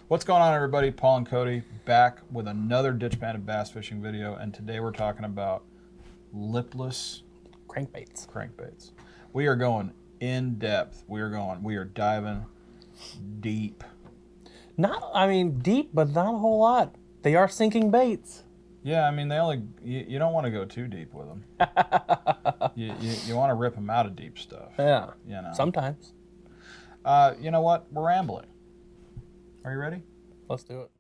What's going on, everybody? Paul and Cody back with another ditch banded bass fishing video, and today we're talking about lipless crankbaits. We are going in depth. We are diving deep. Deep, but not a whole lot. They are sinking baits. Yeah, I mean, you don't want to go too deep with them. you want to rip them out of deep stuff. Yeah, you know. Sometimes. You know what? We're rambling. Are you ready? Let's do it.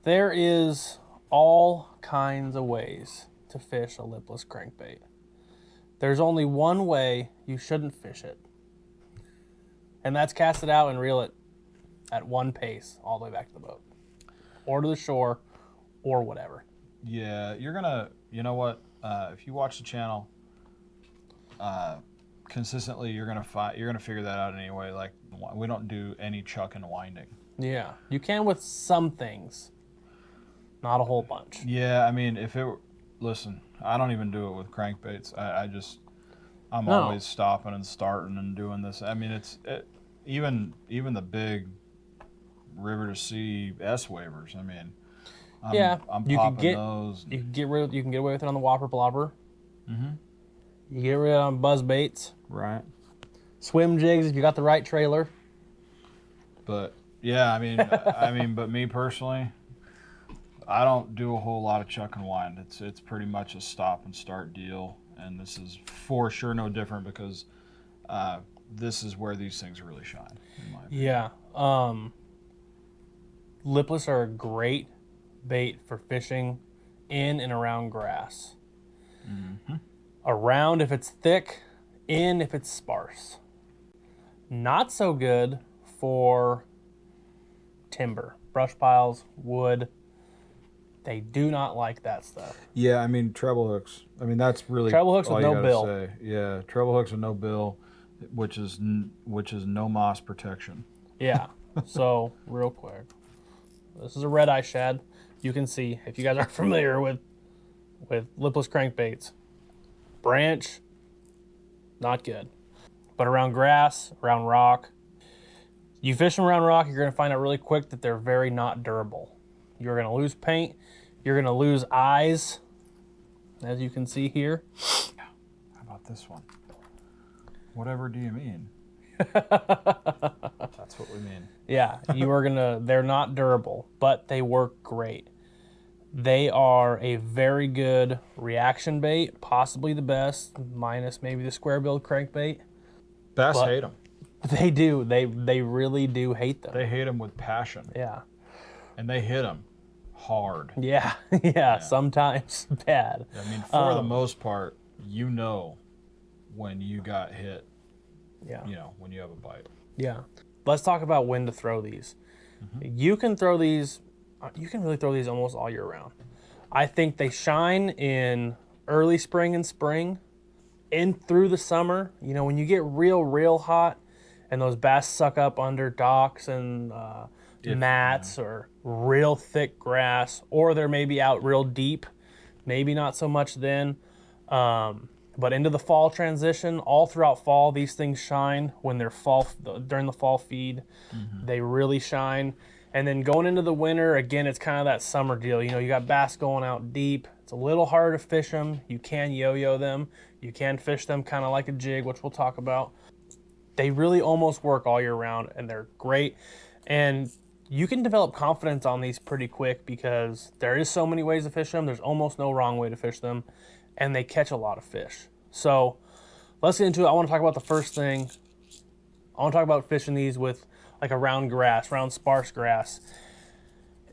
There is all kinds of ways to fish a lipless crankbait. There's only one way you shouldn't fish it, and that's cast it out and reel it at one pace all the way back to the boat, or to the shore, or whatever. Yeah, you know what? If you watch the channel consistently, you're gonna figure that out anyway. Like, we don't do any chuck and winding. Yeah, you can with some things. Not a whole bunch. Yeah, I mean, listen, I don't even do it with crankbaits. I'm always stopping and starting and doing this. I mean, even the big river to sea S wavers. I mean, I'm popping those. You can get away with it on the whopper blobber. Mm-hmm. You get rid of it on buzz baits. Right. Swim jigs if you got the right trailer. But yeah, I mean, but me personally, I don't do a whole lot of chuck and wind. It's pretty much a stop and start deal, and this is for sure no different because this is where these things really shine, in my opinion. Yeah. Lipless are a great bait for fishing in and around grass. Mm-hmm. Around if it's thick, in if it's sparse. Not so good for timber, brush piles, wood. They do not like that stuff. Yeah, I mean, treble hooks. I mean, that's really treble hooks with no bill. Say. Yeah, treble hooks with no bill, which is no moss protection. Yeah. So real quick, this is a red eye shad. You can see if you guys aren't familiar with lipless crankbaits. Branch, not good. But around grass, around rock, you fish them around rock, you're going to find out really quick that they're very not durable. You're going to lose paint. You're going to lose eyes, as you can see here. How about this one? Whatever do you mean? That's what we mean. Yeah, they're not durable, but they work great. They are a very good reaction bait, possibly the best, minus maybe the square bill crankbait. Bass hate them. They do. They really do hate them. They hate them with passion. Yeah. And they hit them hard. Yeah, yeah, sometimes bad. I mean, for the most part, you know when you got hit. Yeah. You know, when you have a bite. Yeah. Let's talk about when to throw these. Mm-hmm. You can really throw these almost all year round. I think they shine in early spring and spring, in through the summer. You know, when you get real hot and those bass suck up under docks and mats or real thick grass, or they're maybe out real deep, maybe not so much then. But into the fall transition, all throughout fall, these things shine when they're during the fall feed. Mm-hmm. They really shine. And then going into the winter, again, it's kind of that summer deal. You know, you got bass going out deep. It's a little harder to fish them. You can yo-yo them. You can fish them kind of like a jig, which we'll talk about. They really almost work all year round, and they're great. And you can develop confidence on these pretty quick because there is so many ways to fish them. There's almost no wrong way to fish them, and they catch a lot of fish. So let's get into it. I want to talk about the first thing. I want to talk about fishing these with like around grass, around sparse grass.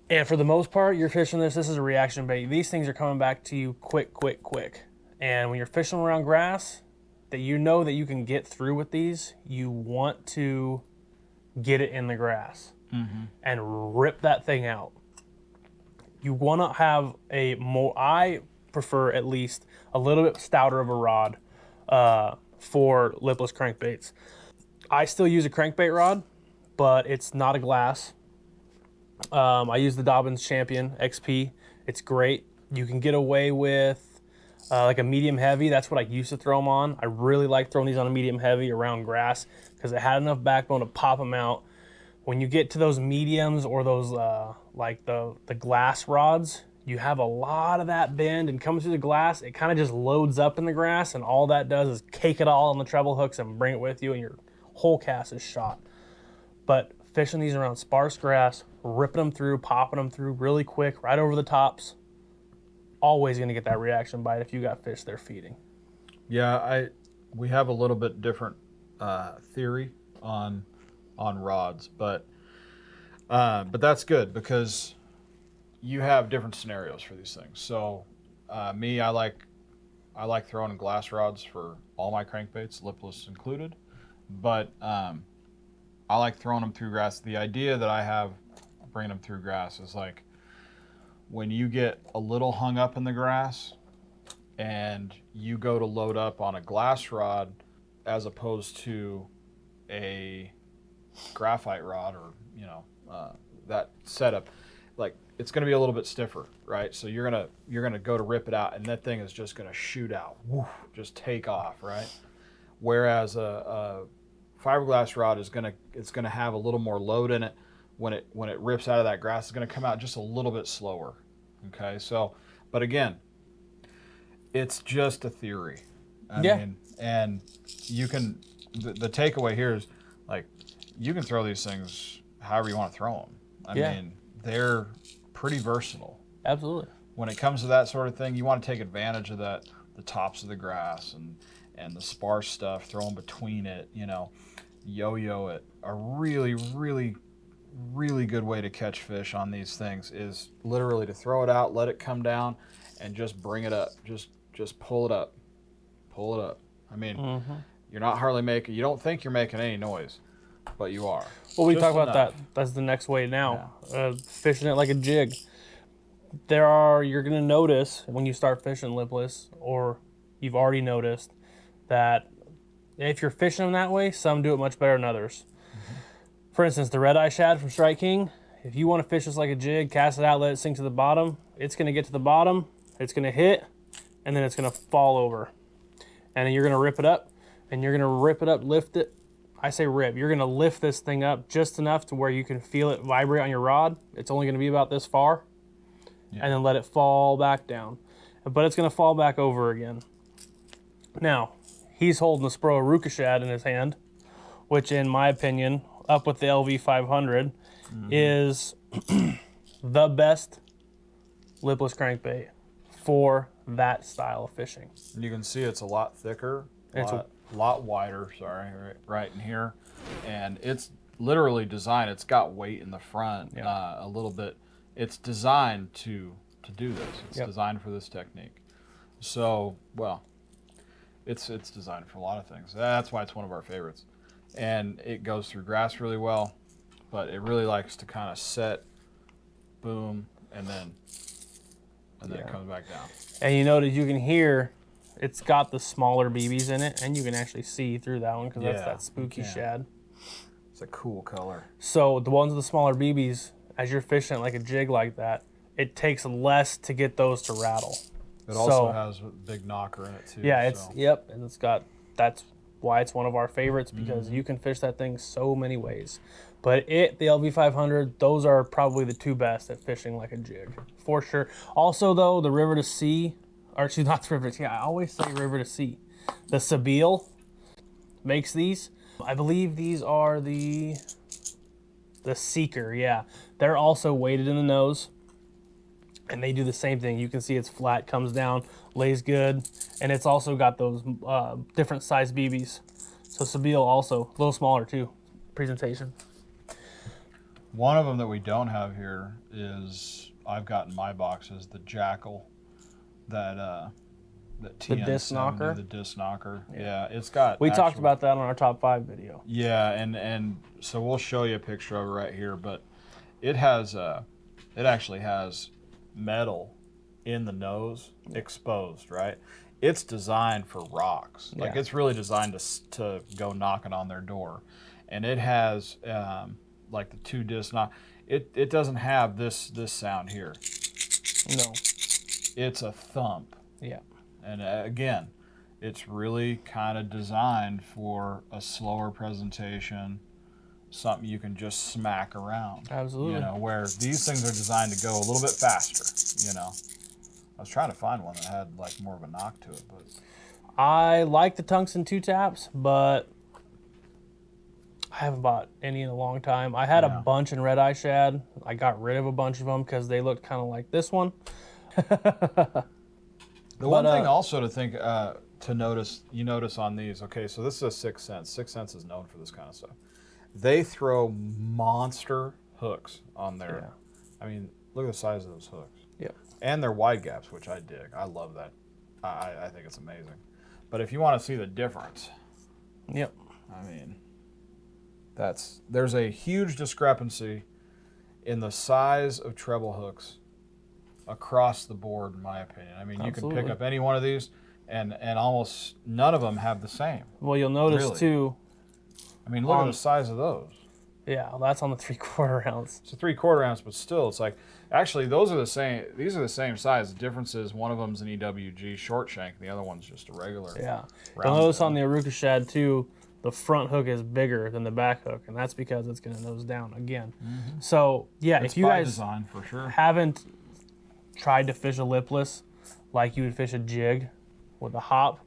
And for the most part, you're fishing this is a reaction bait. These things are coming back to you quick. And when you're fishing around grass, that you know that you can get through with these, you want to get it in the grass and rip that thing out. You want to have I prefer at least a little bit stouter of a rod for lipless crankbaits. I still use a crankbait rod, but it's not a glass. I use the Dobbins Champion XP. It's great. You can get away with like a medium heavy. That's what I used to throw them on. I really like throwing these on a medium heavy around grass because it had enough backbone to pop them out. When you get to those mediums or those like the glass rods, you have a lot of that bend and comes through the glass. It kind of just loads up in the grass, and all that does is cake it all on the treble hooks and bring it with you, and your whole cast is shot. But fishing these around sparse grass, ripping them through, popping them through really quick, right over the tops, always going to get that reaction bite if you got fish they're feeding. Yeah, we have a little bit different theory on rods, but that's good because you have different scenarios for these things. So me, I like throwing glass rods for all my crankbaits, lipless included, but I like throwing them through grass. The idea that I have bringing them through grass is like when you get a little hung up in the grass and you go to load up on a glass rod as opposed to a graphite rod or that setup, like it's going to be a little bit stiffer, right? So you're gonna go to rip it out and that thing is just going to shoot out, just take off, right? Whereas a fiberglass rod is gonna have a little more load in it. When it rips out of that grass, it's gonna come out just a little bit slower. Okay, so but again, it's just a theory. I mean, and you can the takeaway here is like you can throw these things however you want to throw them. I mean, they're pretty versatile. Absolutely. When it comes to that sort of thing, you want to take advantage of the tops of the grass and the sparse stuff, throw them between it, yo-yo it. A really, really, really good way to catch fish on these things is literally to throw it out, let it come down, and just bring it up. Just pull it up. Pull it up. I mean, you're not hardly making, you don't think you're making any noise, but you are. Well, we talk about that. That's the next way now. Yeah. Fishing it like a jig. You're going to notice when you start fishing lipless, or you've already noticed, that if you're fishing them that way, some do it much better than others. For instance, the red eye shad from Strike King, if you want to fish this like a jig, cast it out, let it sink to the bottom, it's going to get to the bottom, it's going to hit, and then it's going to fall over. And then you're going to rip it up, and you're going to rip it up, lift it. I say rip. You're going to lift this thing up just enough to where you can feel it vibrate on your rod. It's only going to be about this far, and then let it fall back down. But it's going to fall back over again. Now, he's holding the Spro Aruku shad in his hand, which in my opinion, up with the LV 500, is the best lipless crankbait for that style of fishing. And you can see it's a lot thicker, a lot wider, right in here. And it's literally designed, it's got weight in the front a little bit. It's designed to do this. It's designed for this technique. So, well, it's designed for a lot of things. That's why it's one of our favorites. And it goes through grass really well, but it really likes to kind of set, boom, and then it comes back down. And you notice you can hear it's got the smaller BBs in it, and you can actually see through that one because that's that spooky shad. It's a cool color. So the ones with the smaller BBs, as you're fishing it like a jig like that, it takes less to get those to rattle. It also has a big knocker in it too. Yeah, and it's got, that's why it's one of our favorites, because you can fish that thing so many ways. But the LV 500, those are probably the two best at fishing like a jig, for sure. Also though, the River to Sea, or actually not the River to Sea, I always say River to Sea. The Sabile makes these. I believe these are the Seeker, yeah. They're also weighted in the nose. And they do the same thing. You can see it's flat, comes down, lays good, and it's also got those different size BBs. So Sabile also, a little smaller too, presentation. One of them that we don't have here is, I've got in my box, is the Jackal that The disc knocker. The disc knocker. Yeah, it's got. We talked about that on our top 5 video. Yeah, and so we'll show you a picture of it right here, but it has it actually has metal in the nose exposed, right? It's designed for rocks. Like it's really designed to go knocking on their door, and it has like the 2 disc knock. It doesn't have this sound here. No. It's a thump. Yeah. And again, it's really kind of designed for a slower presentation, something you can just smack around. Absolutely. You know, where these things are designed to go a little bit faster, you know. I was trying to find one that had like more of a knock to it, but I like the tungsten 2 taps, but I haven't bought any in a long time. I had a bunch in Red Eye Shad. I got rid of a bunch of them because they looked kind of like this one. The one thing also to think, to notice, you notice on these, okay, so this is a 6 Sense. 6 Sense is known for this kind of stuff. They throw monster hooks on there. Yeah. I mean, look at the size of those hooks. Yeah. And they're wide gaps, which I dig. I love that. I think it's amazing. But if you want to see the difference, yep. I mean, there's a huge discrepancy in the size of treble hooks across the board, in my opinion. I mean, you can pick up any one of these, and almost none of them have the same. Well, you'll notice too. I mean, look at the size of those. Yeah, well, that's on the 3/4 ounce. It's a 3/4 ounce, but still, it's like, actually, those are the same. These are the same size. The difference is one of them's an EWG short shank, and the other one's just a regular. Yeah. You'll notice on the Aruku Shad too, the front hook is bigger than the back hook, and that's because it's going to nose down again. Mm-hmm. So yeah, it's if you by guys design, for sure. haven't tried to fish a lipless like you would fish a jig with a hop,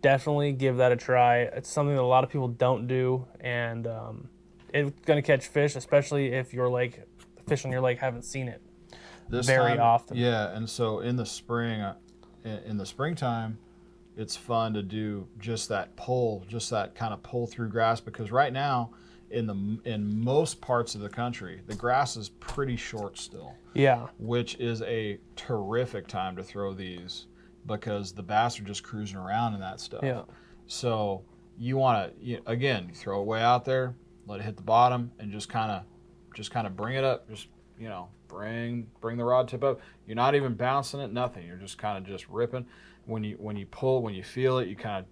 definitely give that a try. It's something that a lot of people don't do, and it's going to catch fish, especially if your lake, the fish on your lake haven't seen it very often. Yeah, and so in the spring, in the springtime, it's fun to do just that pull, just that kind of pull through grass, because right now, in most parts of the country, the grass is pretty short still. Yeah. Which is a terrific time to throw these, because the bass are just cruising around in that stuff. Yeah. So you want to, again, you throw it way out there, let it hit the bottom, and just kind of bring it up. Just, bring the rod tip up. You're not even bouncing it, nothing. You're just kind of just ripping. When you pull, when you feel it, you kind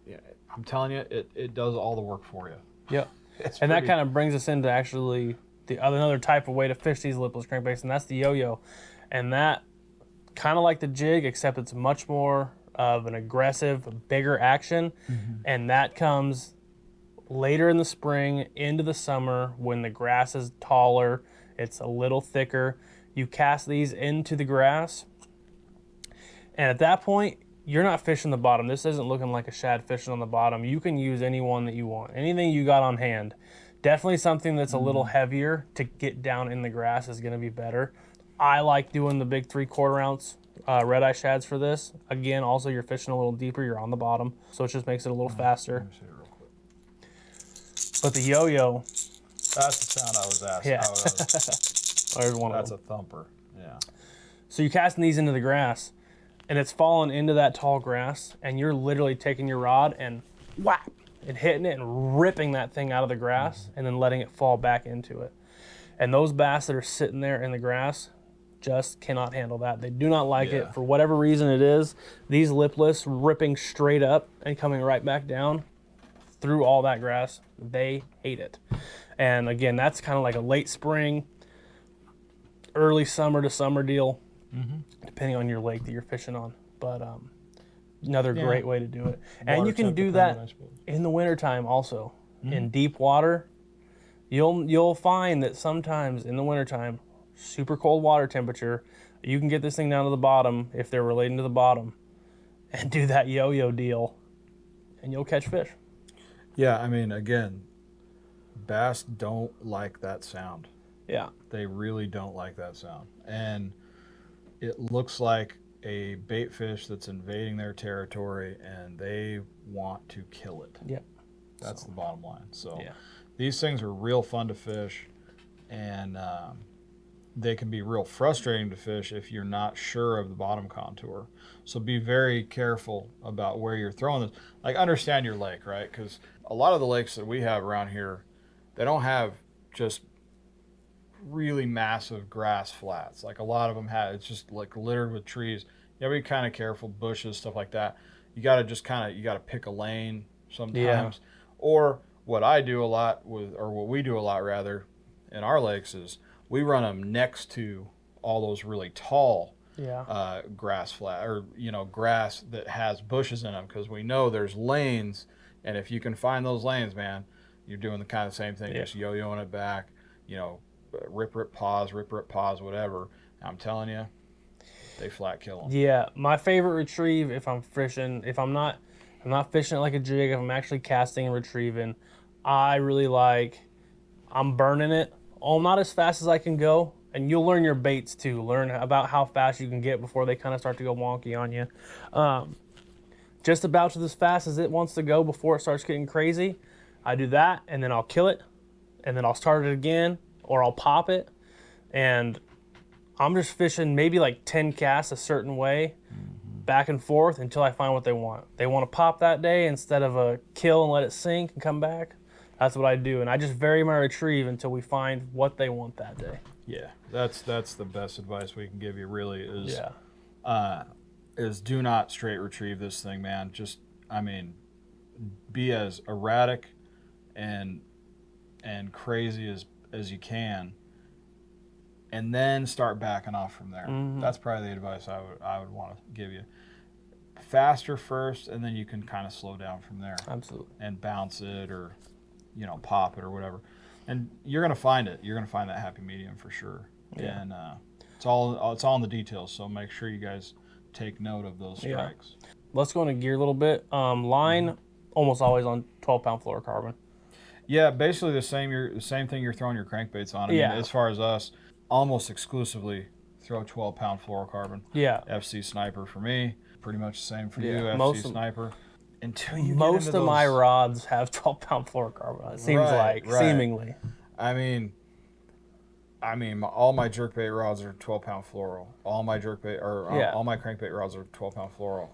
of, I'm telling you, it does all the work for you. Yeah. And that kind of brings us into actually another type of way to fish these lipless crankbaits, and that's the yo-yo. And that, kind of like the jig, except it's much more of an aggressive, bigger action. Mm-hmm. And that comes later in the spring, into the summer, when the grass is taller, it's a little thicker. You cast these into the grass, and at that point, you're not fishing the bottom. This isn't looking like a shad fishing on the bottom. You can use any one that you want, anything you got on hand. Definitely something that's a little heavier to get down in the grass is going to be better. I like doing the big 3/4 ounce red eye shads for this. Again, also you're fishing a little deeper, you're on the bottom, so it just makes it a little faster. Let me see it real quick. But the yo-yo, that's the sound I was asking. Yeah. There's one That's of a thumper. Yeah. So you're casting these into the grass, and it's falling into that tall grass, and you're literally taking your rod and whap, and hitting it and ripping that thing out of the grass, and then letting it fall back into it. And those bass that are sitting there in the grass just cannot handle that. They do not like it for whatever reason it is. These lipless ripping straight up and coming right back down through all that grass, they hate it. And again, that's kind of like a late spring, early summer to summer deal, depending on your lake that you're fishing on. But another great way to do it. And you can do that in the wintertime also. In deep water, you'll find that sometimes in the wintertime, super cold water temperature, you can get this thing down to the bottom if they're relating to the bottom and do that yo-yo deal, and you'll catch fish. Yeah, I mean, again, bass don't like that sound. Yeah. They really don't like that sound. And it looks like a bait fish that's invading their territory, and they want to kill it. Yep. That's the bottom line. So yeah. These things are real fun to fish, and they can be real frustrating to fish if you're not sure of the bottom contour. So be very careful about where you're throwing this. Like, understand your lake, right? Because a lot of the lakes that we have around here, they don't have just really massive grass flats. Like, a lot of them have, it's just like littered with trees. You gotta be kind of careful, bushes, stuff like that. You gotta just you gotta pick a lane sometimes. Or what I do a lot with, or what we do a lot rather, in our lakes is we run them next to all those really tall grass flat, or grass that has bushes in them, because we know there's lanes, and if you can find those lanes, man, you're doing the kind of same thing, just yo-yoing it back, rip pause, whatever. I'm telling you, they flat kill them. Yeah, my favorite retrieve if I'm fishing, if I'm not fishing it like a jig, if I'm actually casting and retrieving, I really like, I'm burning it not as fast as I can go, and you'll learn your baits too. Learn about how fast you can get before they kind of start to go wonky on you. Just about as fast as it wants to go before it starts getting crazy. I do that, and then I'll kill it, and then I'll start it again, or I'll pop it, and I'm just fishing maybe like 10 casts a certain way, back and forth until I find what they want. They want to pop that day instead of a kill and let it sink and come back. That's what I do, and I just vary my retrieve until we find what they want that day. Yeah, that's the best advice we can give you, really, is do not straight retrieve this thing, man. Just, be as erratic and crazy as you can, and then start backing off from there. That's probably the advice I would want to give you. Faster first, and then you can kind of slow down from there. Absolutely. And bounce it, or pop it, or whatever. And you're gonna find it. You're gonna find that happy medium for sure. Yeah. And it's all in the details. So make sure you guys take note of those strikes. Yeah. Let's go into gear a little bit. Line almost always on 12-pound fluorocarbon. Yeah, basically the same thing you're throwing your crankbaits on. I mean, as far as us, almost exclusively throw 12-pound fluorocarbon. Yeah. FC Sniper for me. Pretty much the same for you. FC Sniper. Until you most of my rods have 12-pound fluorocarbon. It seems seemingly. I mean, all my jerkbait rods are 12-pound fluoro. All my all my crankbait rods are 12-pound fluoro.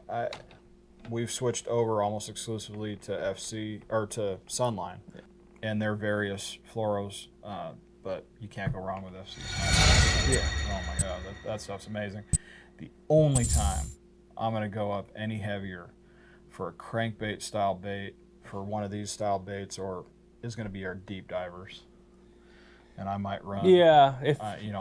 We've switched over almost exclusively to FC, or to Sunline, and their various fluoros. But you can't go wrong with FC. Yeah. Oh my God, that stuff's amazing. The only time I'm gonna go up any heavier for a crankbait style bait, for one of these style baits, or is going to be our deep divers, and I might run. Yeah, if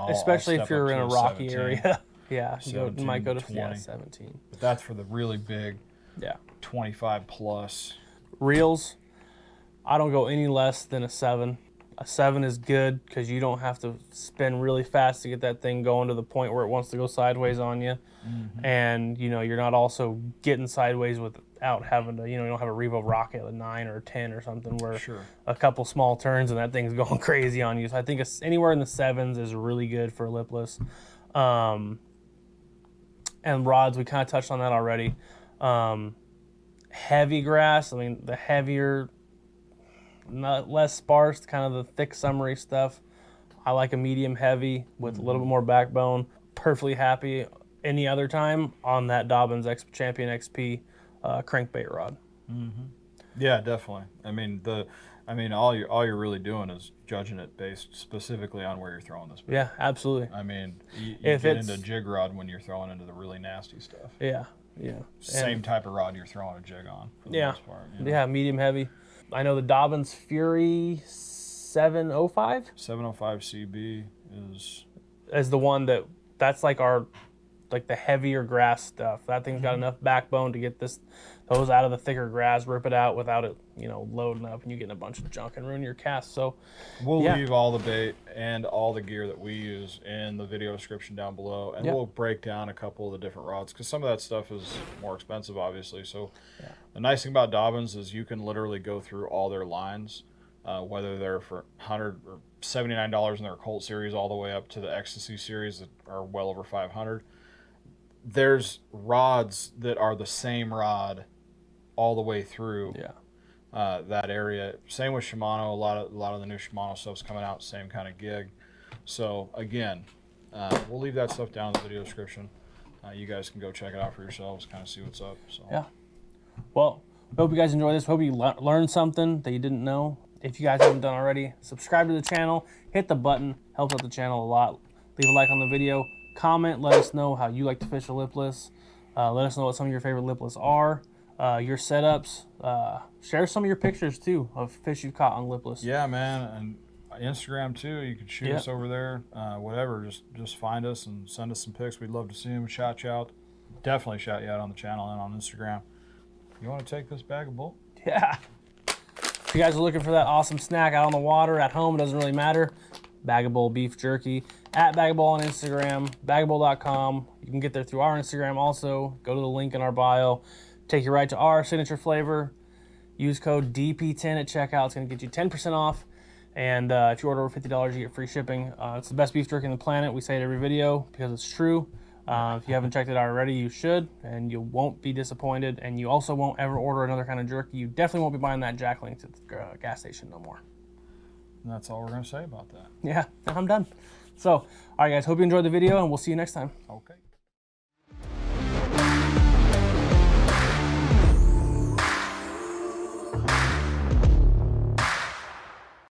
especially if you're in a rocky area. Yeah, you might go to 17. But that's for the really big. 25 plus. Reels, I don't go any less than a 7. A 7 is good because you don't have to spin really fast to get that thing going to the point where it wants to go sideways on you. And you're not also getting sideways without having to, you don't have a Revo rocket at a 9 or a 10 or something where a couple small turns and that thing's going crazy on you. So I think anywhere in the 7s is really good for lipless. And rods, we kind of touched on that already. Heavy grass, the heavier, not less sparse, kind of the thick summery stuff. I like a medium heavy with a little bit more backbone. Perfectly happy any other time on that Dobyns Champion XP crankbait rod. Yeah, definitely. All you're really doing is judging it based specifically on where you're throwing this bait. Yeah, absolutely. You get into jig rod when you're throwing into the really nasty stuff. Yeah. Same type of rod you're throwing a jig on for the most part. Yeah, medium heavy. I know the Dobyns Fury 705? 705 CB is the one that's like the heavier grass stuff. That thing's got enough backbone to get those out of the thicker grass, rip it out without it, loading up, and you getting a bunch of junk and ruin your cast. So we'll leave all the bait and all the gear that we use in the video description down below, and we'll break down a couple of the different rods, because some of that stuff is more expensive, obviously. So the nice thing about Dobyns is you can literally go through all their lines, whether they're for $100 or $79 in their Colt series, all the way up to the Ecstasy series that are well over $500. There's rods that are the same rod all the way through that area. Same with Shimano. A lot of the new Shimano stuff's coming out, same kind of gig. So again, We'll leave that stuff down in the video description. You guys can go check it out for yourselves, kind of see what's up. So. Yeah. Well, hope you guys enjoy this. Hope you learned something that you didn't know. If you guys haven't done already, subscribe to the channel, hit the button, helps out the channel a lot. Leave a like on the video, comment, let us know how you like to fish a lipless. Let us know what some of your favorite lipless are, your setups. Share some of your pictures too of fish you've caught on lipless. Yeah, man, and Instagram too. You can shoot us over there. Whatever, just find us and send us some pics. We'd love to see them. Shout you out. Definitely shout you out on the channel and on Instagram. You want to take this bag of bull? Yeah. If you guys are looking for that awesome snack out on the water, at home, it doesn't really matter. Bag of Bowl beef jerky at Bag of Bowl on Instagram, bagofbowl.com. You can get there through our Instagram also. Go to the link in our bio. Take you right to our signature flavor. Use code DP10 at checkout. It's going to get you 10% off. And if you order over $50, you get free shipping. It's the best beef jerky on the planet. We say it every video because it's true. If you haven't checked it out already, you should, and you won't be disappointed. And you also won't ever order another kind of jerky. You definitely won't be buying that Jackal at the gas station no more. And that's all we're going to say about that. Yeah, I'm done. So, all right, guys, hope you enjoyed the video, and we'll see you next time. Okay.